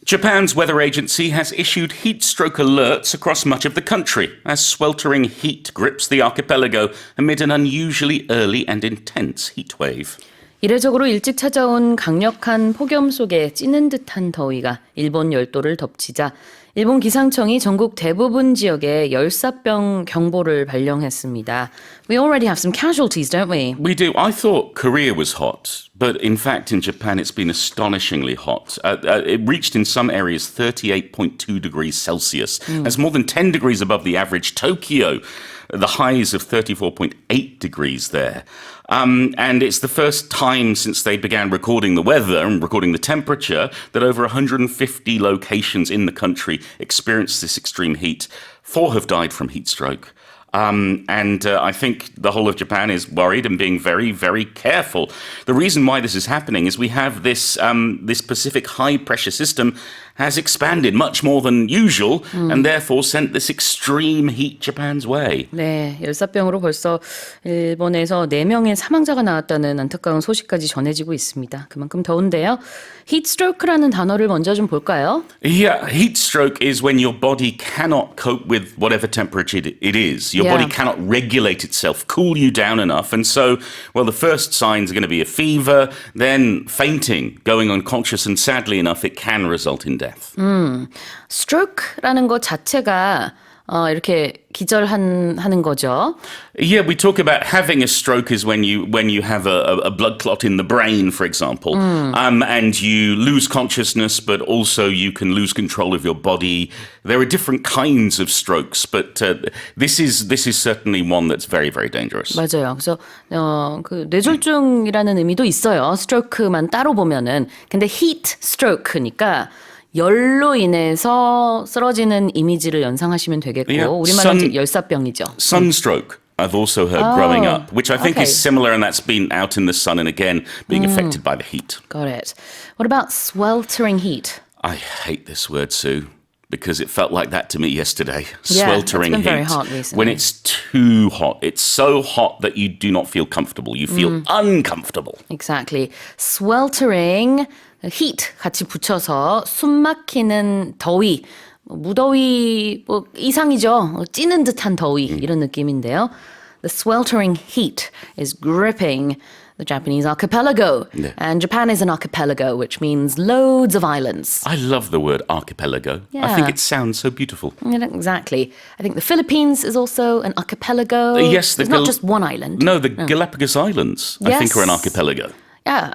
Japan's weather agency has issued heat stroke alerts across much of the country as sweltering heat grips the archipelago amid an unusually early and intense heatwave. 이례적으로 일찍 찾아온 강력한 폭염 속에 찌는 듯한 더위가 일본 열도를 덮치자 일본 기상청이 전국 대부분 지역에 열사병 경보를 발령했습니다. We already have some casualties, don't we? We do. I thought Korea was hot, but in fact in Japan it's been astonishingly hot. It reached in some areas 38.2 degrees Celsius. That's more than 10 degrees above the average Tokyo. The highs of 34.8 degrees there. And it's the first time since they began recording the weather and recording the temperature that over 150 locations in the country experienced this extreme heat. 4 have died from heat stroke. I think the whole of Japan is worried and being very, very careful. The reason why this is happening is we have this Pacific high-pressure system has expanded much more than usual and therefore sent this extreme heat Japan's way. 네, 열사병으로 벌써 일본에서 4명의 사망자가 나왔다는 안타까운 소식까지 전해지고 있습니다. 그만큼 더운데요. heatstroke라는 단어를 먼저 좀 볼까요? Yeah, heat stroke is when your body cannot cope with whatever temperature it is. Your body cannot regulate itself, cool you down enough. And so, well, the first signs are going to be a fever, then fainting, going unconscious, and sadly enough, it can result in death. stroke라는 것 자체가 이렇게 기절하는 거죠. Yeah, we talk about having a stroke is when you have a blood clot in the brain, for example, and you lose consciousness, but also you can lose control of your body. There are different kinds of strokes, but this is certainly one that's very, very dangerous. 맞아요. 그래서 그 뇌졸중이라는 의미도 있어요. 스트로크만 따로 보면은. 근데 heat stroke니까 열로 인해서 쓰러지는 이미지를 연상하시면 되겠고 우리말로 열사병이죠. Sunstroke. I've also heard growing up, which I think is similar, and that's been out in the sun and again being affected by the heat. Got it. What about sweltering heat? I hate this word, Sue, because it felt like that to me yesterday. Yeah, Sweltering it's been very heat. hot recently. When it's too hot, it's so hot that you do not feel comfortable. You feel uncomfortable. Exactly. Sweltering heat 같이 붙여서 숨막히는 더위, 무더위 이상이죠. 찌는 듯한 더위 이런 느낌인데요. The sweltering heat is gripping the Japanese archipelago. 네. And Japan is an archipelago, which means loads of islands. I love the word archipelago. Yeah. I think it sounds so beautiful. Yeah, exactly. I think the Philippines is also an archipelago. Yes, it's not just one island. No, the Galapagos Islands, I think, are an archipelago. Yeah,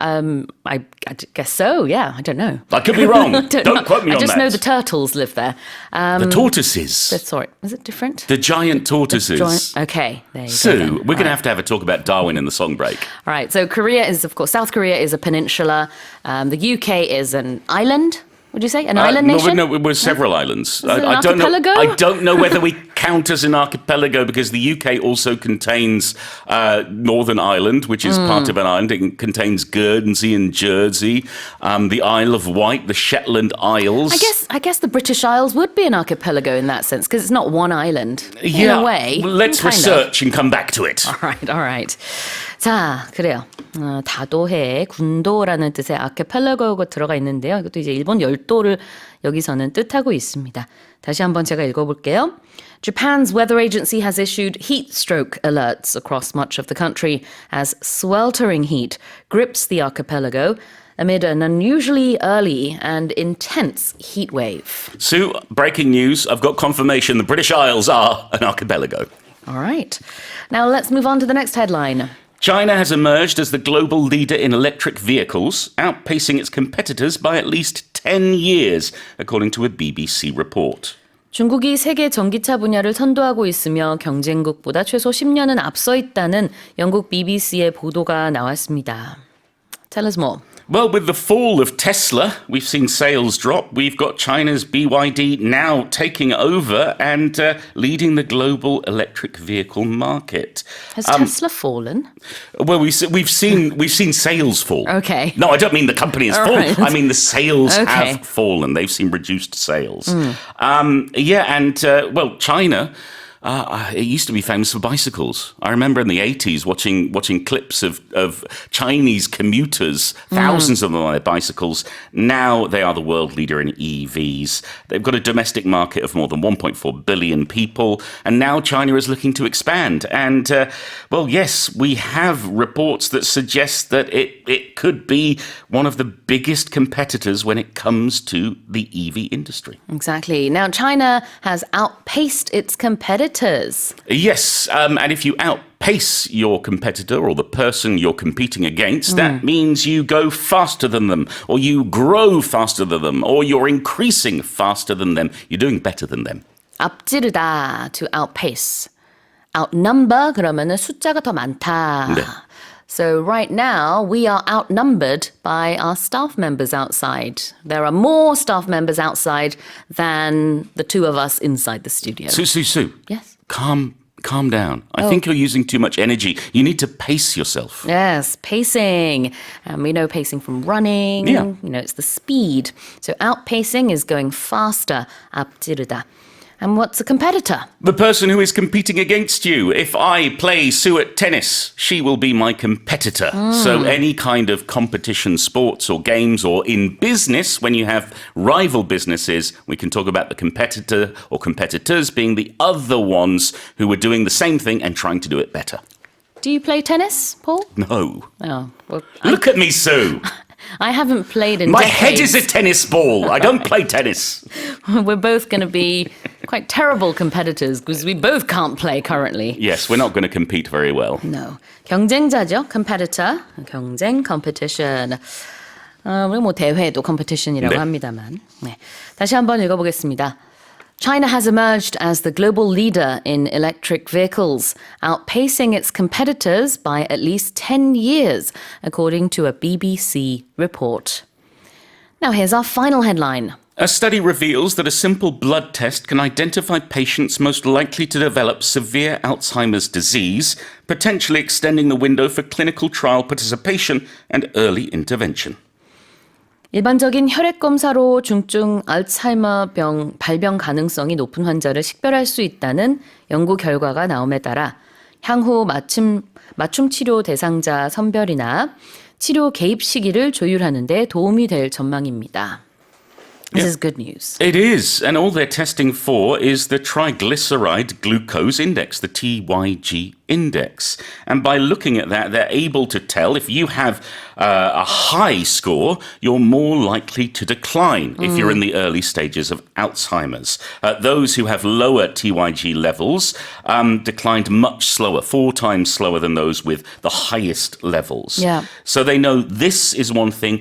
I guess so. Yeah, I don't know. I could be wrong. Don't quote me on that. I just know the turtles live there. The tortoises. Sorry, is it different? The giant tortoises. Okay, there you go. Sue, we're going to have a talk about Darwin in the song break. All right, so Korea is, of course, South Korea is a peninsula. The UK is an island. Would you say an island nation? No, we're several islands. Is it an archipelago? I don't know whether we count as an archipelago because the UK also contains Northern Ireland, which is part of an island. It contains Guernsey and Jersey, the Isle of Wight, the Shetland Isles. I guess the British Isles would be an archipelago in that sense because it's not one island in a way. Let's research and come back to it. All right. 자, 그래요. 다도해, 군도라는 뜻의 아케펠라고가 들어가 있는데요. 이것도 이제 일본 열도를 여기서는 뜻하고 있습니다. 다시 한번 제가 읽어볼게요. Japan's weather agency has issued heat stroke alerts across much of the country as sweltering heat grips the archipelago amid an unusually early and intense heat wave. Sue, breaking news. I've got confirmation the British Isles are an archipelago. All right. Now let's move on to the next headline. China has emerged as the global leader in electric vehicles, outpacing its competitors by at least 10 years, according to a BBC report. 중국이 세계 전기차 분야를 선도하고 있으며 경쟁국보다 최소 10년은 앞서 있다는 영국 BBC의 보도가 나왔습니다. Tell us more. Well, with the fall of Tesla, we've seen sales drop. We've got China's BYD now taking over and leading the global electric vehicle market. Has Tesla fallen? Well, we've seen sales fall. Okay. No, I don't mean the company has fallen. Right. I mean the sales have fallen. They've seen reduced sales. China. It used to be famous for bicycles. I remember in the 80s watching clips of Chinese commuters, thousands of them on their bicycles. Now they are the world leader in EVs. They've got a domestic market of more than 1.4 billion people. And now China is looking to expand. And, well, yes, we have reports that suggest that it could be one of the biggest competitors when it comes to the EV industry. Exactly. Now, China has outpaced its competitors. Yes, and if you outpace your competitor or the person you're competing against, that means you go faster than them, or you grow faster than them, or you're increasing faster than them. You're doing better than them. 앞지르다, to outpace. outnumber, 그러면은 숫자가 더 많다. 네. So right now, we are outnumbered by our staff members outside. There are more staff members outside than the two of us inside the studio. Sue. Yes? Calm down. I think you're using too much energy. You need to pace yourself. Yes, pacing. We know pacing from running. Yeah. You know, it's the speed. So outpacing is going faster. 앞지르다. And what's a competitor? The person who is competing against you. If I play Sue at tennis, she will be my competitor. So any kind of competition, sports or games or in business, when you have rival businesses, we can talk about the competitor or competitors being the other ones who are doing the same thing and trying to do it better. Do you play tennis, Paul? No. Oh, well, Look at me, Sue. I haven't played in My decades. head is a tennis ball. I don't play tennis. We're both going to be quite terrible competitors because we both can't play currently. Yes, we're not going to compete very well. No. 경쟁자죠. competitor. 경쟁, competition. 우리 뭐 대회도 competition이라고 네. 합니다만. 네. 다시 한번 읽어보겠습니다. China has emerged as the global leader in electric vehicles, outpacing its competitors by at least 10 years, according to a BBC report. Now here's our final headline. A study reveals that a simple blood test can identify patients most likely to develop severe Alzheimer's disease, potentially extending the window for clinical trial participation and early intervention. 일반적인 혈액 검사로 중증 알츠하이머병 발병 가능성이 높은 환자를 식별할 수 있다는 연구 결과가 나옴에 따라 향후 맞춤 치료 대상자 선별이나 치료 개입 시기를 조율하는 데 도움이 될 전망입니다. This is good news. It is, and all they're testing for is the triglyceride glucose index, the TYG index. And by looking at that, they're able to tell if you have a high score, you're more likely to decline if you're in the early stages of Alzheimer's. Those who have lower TYG levels declined much slower, 4 times slower than those with the highest levels. Yeah. So they know this is one thing.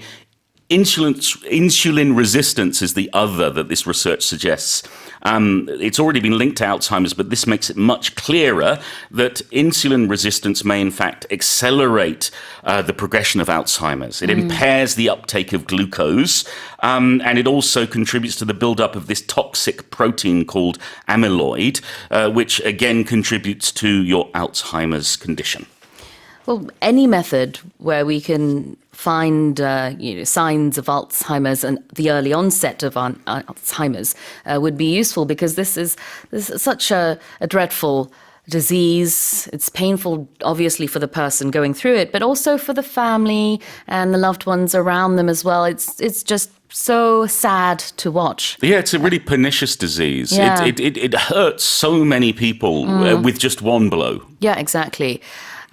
Insulin resistance is the other that this research suggests. It's already been linked to Alzheimer's, but this makes it much clearer that insulin resistance may in fact accelerate the progression of Alzheimer's. It impairs the uptake of glucose, and it also contributes to the buildup of this toxic protein called amyloid, which again contributes to your Alzheimer's condition. Well, any method where we can find signs of Alzheimer's and the early onset of Alzheimer's would be useful because this is such a dreadful disease. It's painful, obviously, for the person going through it, but also for the family and the loved ones around them as well. It's just so sad to watch. Yeah, it's a really pernicious disease. Yeah. It hurts so many people with just one blow. Yeah, exactly.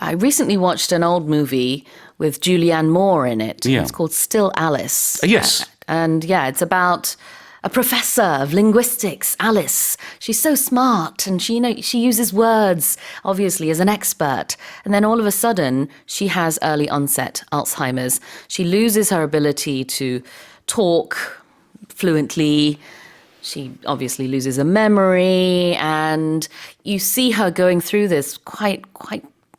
I recently watched an old movie with Julianne Moore in it. Yeah. It's called Still Alice. Yes. And yeah, it's about a professor of linguistics, Alice. She's so smart and she uses words, obviously, as an expert. And then all of a sudden, she has early onset Alzheimer's. She loses her ability to talk fluently. She obviously loses her memory. And you see her going through this quite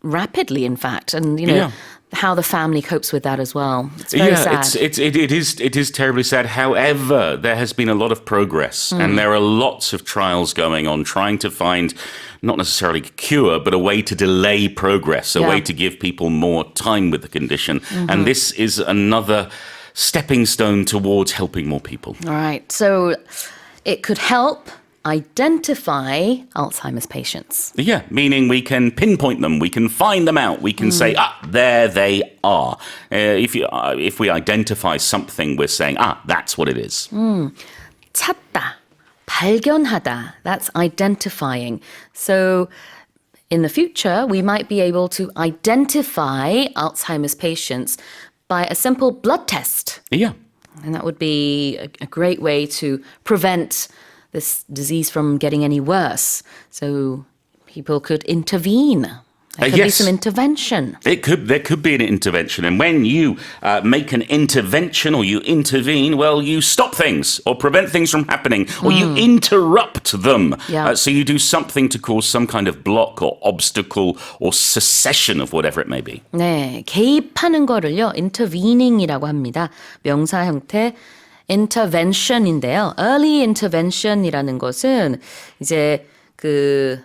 rapidly, in fact. And, how the family copes with that as well. It's very sad. It is terribly sad. However, there has been a lot of progress and there are lots of trials going on trying to find not necessarily a cure, but a way to delay progress, a way to give people more time with the condition. And this is another stepping stone towards helping more people. All right. So it could help identify Alzheimer's patients. Yeah, meaning we can pinpoint them, we can find them out, we can say, there they are. If we identify something, we're saying, that's what it is. 찾다, 발견하다, that's identifying. So in the future, we might be able to identify Alzheimer's patients by a simple blood test. Yeah. And that would be a great way to prevent this disease from getting any worse. So people could intervene. There could be Yes. some intervention. There could be an intervention. And when you make an intervention or you intervene, well, you stop things or prevent things from happening or you interrupt them. Yeah. So you do something to cause some kind of block or obstacle or cessation of whatever it may be. 네, 개입하는 거를요, intervening이라고 합니다. 명사 형태 intervention인데요. early intervention이라는 것은 이제 그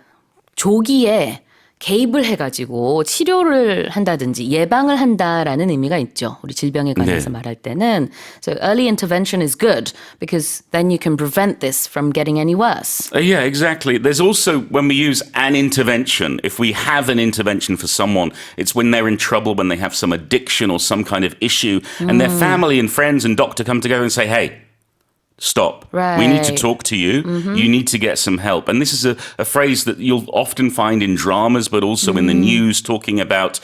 조기에 개입을 해가지고 치료를 한다든지 예방을 한다라는 의미가 있죠. 우리 질병에 관해서 네. 말할 때는. So early intervention is good because then you can prevent this from getting any worse. Yeah, exactly. There's also, when we use an intervention, if we have an intervention for someone, it's when they're in trouble, when they have some addiction or some kind of issue, and their family and friends and doctor come together and say, hey, stop. We need to Right. talk to you. You need to get some help. And this is a phrase that you'll often find in dramas, but also in the news, talking about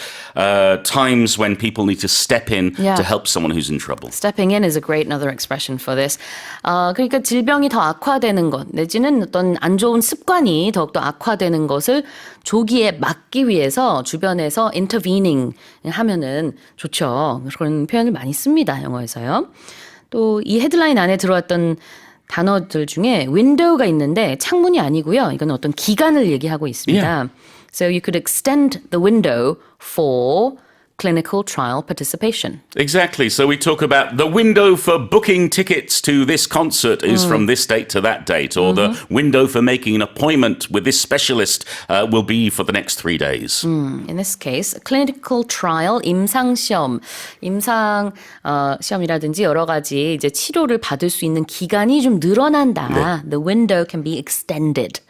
times when people need to step in Yeah. to help someone who's in trouble. Stepping in is a great another expression for this. 그러니까 질병이 더 악화되는 것 내지는 어떤 안 좋은 습관이 더욱더 악화되는 것을 조기에 막기 위해서 주변에서 intervening 하면은 좋죠. 그런 표현을 많이 씁니다. 영어에서요. 또 이 헤드라인 안에 들어왔던 단어들 중에 window가 있는데 창문이 아니고요. 이건 어떤 기간을 얘기하고 있습니다. Yeah. So you could extend the window for clinical trial participation. Exactly. So we talk about the window for booking tickets to this concert is from this date to that date, or the window for making an appointment with this specialist will be for the next 3 days. In this case, clinical trial, 임상시험, 시험이라든지 여러 가지 이제 치료를 받을 수 있는 기간이 좀 늘어난다. The window can be extended.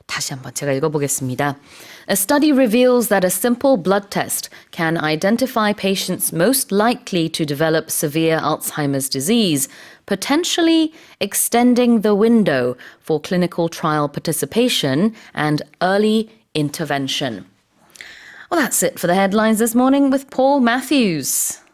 다시 한번 제가 읽어보겠습니다. A study reveals that a simple blood test can identify patients most likely to develop severe Alzheimer's disease, potentially extending the window for clinical trial participation and early intervention. Well, that's it for the headlines this morning with Paul Matthews.